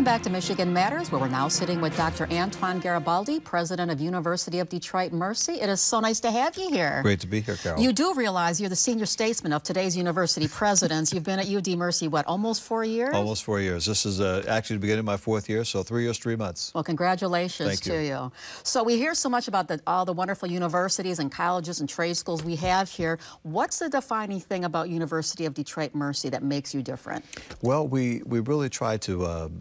Welcome back to Michigan Matters, where we're now sitting with Dr. Antoine Garibaldi, president of University of Detroit Mercy. It is so nice to have you here. Great to be here, Carol. You do realize you're the senior statesman of today's university presidents. You've been at UD Mercy, what, almost 4 years? Almost 4 years. This is actually the beginning of my 4th year, so 3 years, 3 months. Well, congratulations to you. So we hear so much about all the wonderful universities and colleges and trade schools we have here. What's the defining thing about University of Detroit Mercy that makes you different? Well, we really try to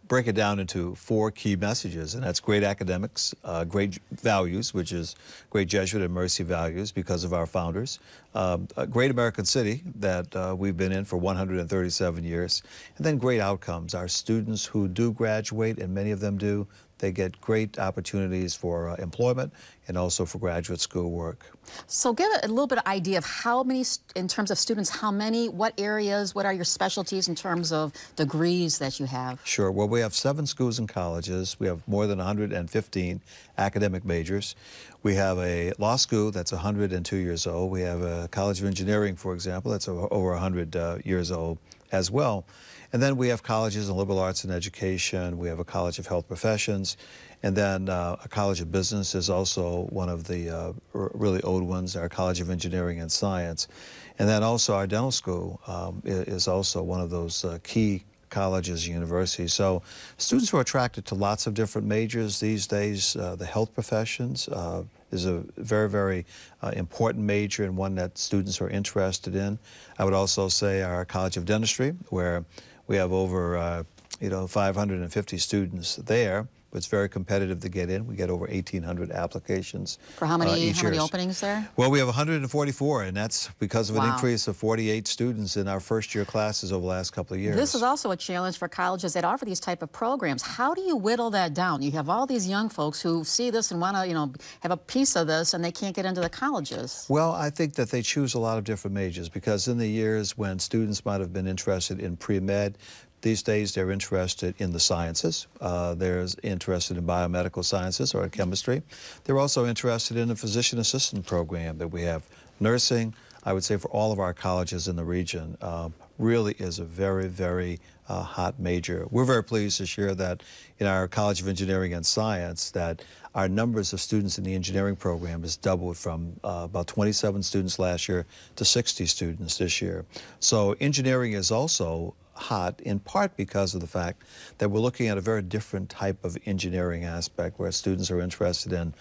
break it down into 4 key messages, and that's great academics, great values, which is great Jesuit and Mercy values because of our founders, a great American city that we've been in for 137 years, and then great outcomes. Our students who do graduate, and many of them do, they get great opportunities for employment and also for graduate school work. So give a little bit of idea of how many, in terms of students, how many, what areas, what are your specialties in terms of degrees that you have? Sure. Well, we have 7 schools and colleges. We have more than 115 academic majors. We have a law school that's 102 years old. We have a College of Engineering, for example, that's over 100 years old as well. And then we have colleges in liberal arts and education. We have a College of Health Professions. And then a College of Business is also one of the really old ones, our College of Engineering and Science. And then also our dental school is also one of those key colleges and universities. So students are attracted to lots of different majors these days. The health professions is a very, very important major and one that students are interested in. I would also say our College of Dentistry, where we have over 550 students there. It's very competitive to get in. We get over 1,800 applications. For how many openings there? Well, we have 144, and that's because of an increase of 48 students in our first-year classes over the last couple of years. This is also a challenge for colleges that offer these type of programs. How do you whittle that down? You have all these young folks who see this and want to, have a piece of this, and they can't get into the colleges. Well, I think that they choose a lot of different majors because in the years when students might have been interested in pre-med, these days they're interested in the sciences. They're interested in biomedical sciences or in chemistry. They're also interested in the physician assistant program that we have. Nursing, I would say for all of our colleges in the region, really is a very, very hot major. We're very pleased to share that in our College of Engineering and Science that our numbers of students in the engineering program has doubled from about 27 students last year to 60 students this year. So engineering is also hot, in part because of the fact that we're looking at a very different type of engineering aspect where students are interested in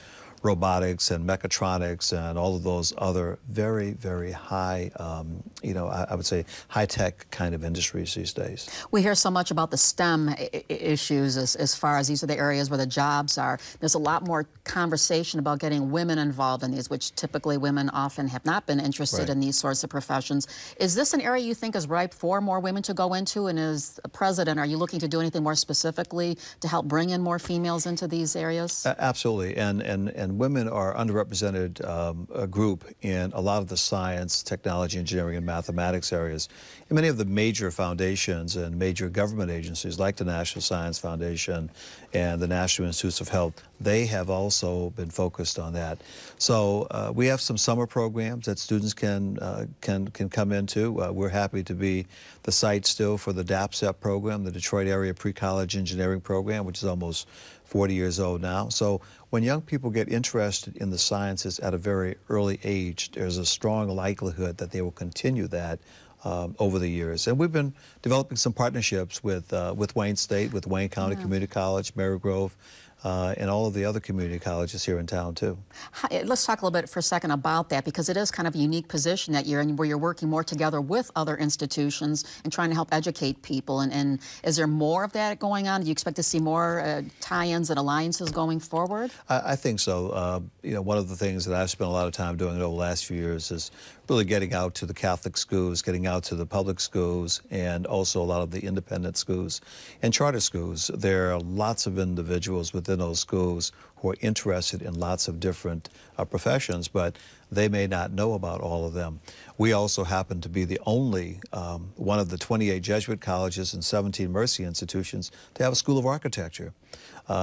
robotics and mechatronics and all of those other very, very high, I would say high-tech kind of industries these days. We hear so much about the STEM issues as far as these are the areas where the jobs are. There's a lot more conversation about getting women involved in these, which typically women often have not been interested in these sorts of professions. Is this an area you think is ripe for more women to go into? And as president, are you looking to do anything more specifically to help bring in more females into these areas? Absolutely, and women are underrepresented a group in a lot of the science, technology, engineering, and mathematics areas. In many of the major foundations and major government agencies like the National Science Foundation and the National Institutes of Health, they have also been focused on that. So we have some summer programs that students can come into. We're happy to be the site still for the DAPSEP program, the Detroit Area Pre-College Engineering Program, which is almost 40 years old now. So when young people get interested in the sciences at a very early age, there's a strong likelihood that they will continue that over the years. And we've been developing some partnerships with Wayne State, with Wayne County Community College, Marygrove, and all of the other community colleges here in town, too. Let's talk a little bit for a second about that, because it is kind of a unique position that you're in, where you're working more together with other institutions and trying to help educate people. And is there more of that going on? Do you expect to see more tie-ins and alliances going forward? I think so. One of the things that I've spent a lot of time doing over the last few years is really getting out to the Catholic schools, getting out to the public schools, and also a lot of the independent schools and charter schools. There are lots of individuals within those schools who are interested in lots of different professions, but they may not know about all of them. We also happen to be the only one of the 28 Jesuit colleges and 17 Mercy institutions to have a School of Architecture.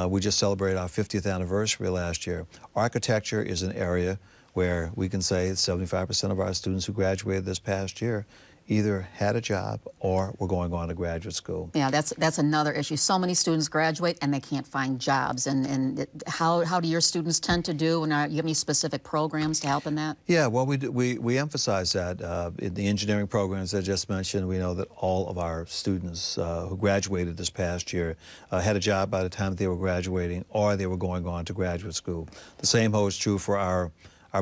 We just celebrated our 50th anniversary last year. Architecture is an area where we can say 75% of our students who graduated this past year either had a job or were going on to graduate school. Yeah, that's another issue. So many students graduate and they can't find jobs. And how do your students tend to do? And you have any specific programs to help in that? Yeah, well, we emphasize that in the engineering programs I just mentioned. We know that all of our students who graduated this past year had a job by the time that they were graduating, or they were going on to graduate school. The same holds true for our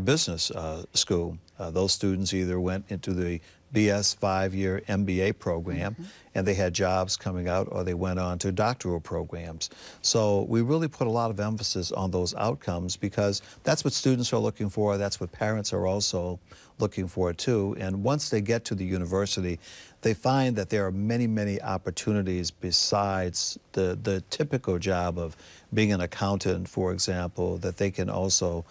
business school. Those students either went into the BS 5-year MBA program, and they had jobs coming out, or they went on to doctoral programs. So we really put a lot of emphasis on those outcomes, because that's what students are looking for. That's what parents are also looking for too. And once they get to the university, they find that there are many, many opportunities besides the typical job of being an accountant, for example, that they can also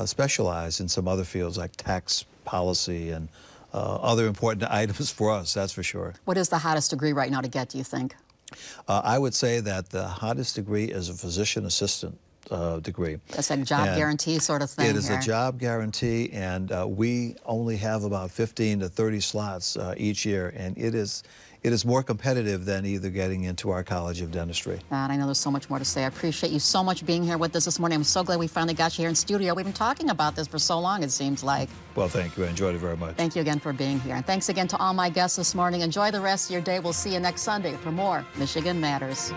specialize in some other fields like tax policy and other important items for us, that's for sure. What is the hottest degree right now to get, do you think? I would say that the hottest degree is a physician assistant degree. That's a job guarantee sort of thing. It is a job guarantee, and we only have about 15 to 30 slots each year, and it is more competitive than either getting into our College of Dentistry. And I know there's so much more to say. I appreciate you so much being here with us this morning. I'm so glad we finally got you here in studio. We've been talking about this for so long, it seems like. Well, thank you. I enjoyed it very much. Thank you again for being here. And thanks again to all my guests this morning. Enjoy the rest of your day. We'll see you next Sunday for more Michigan Matters.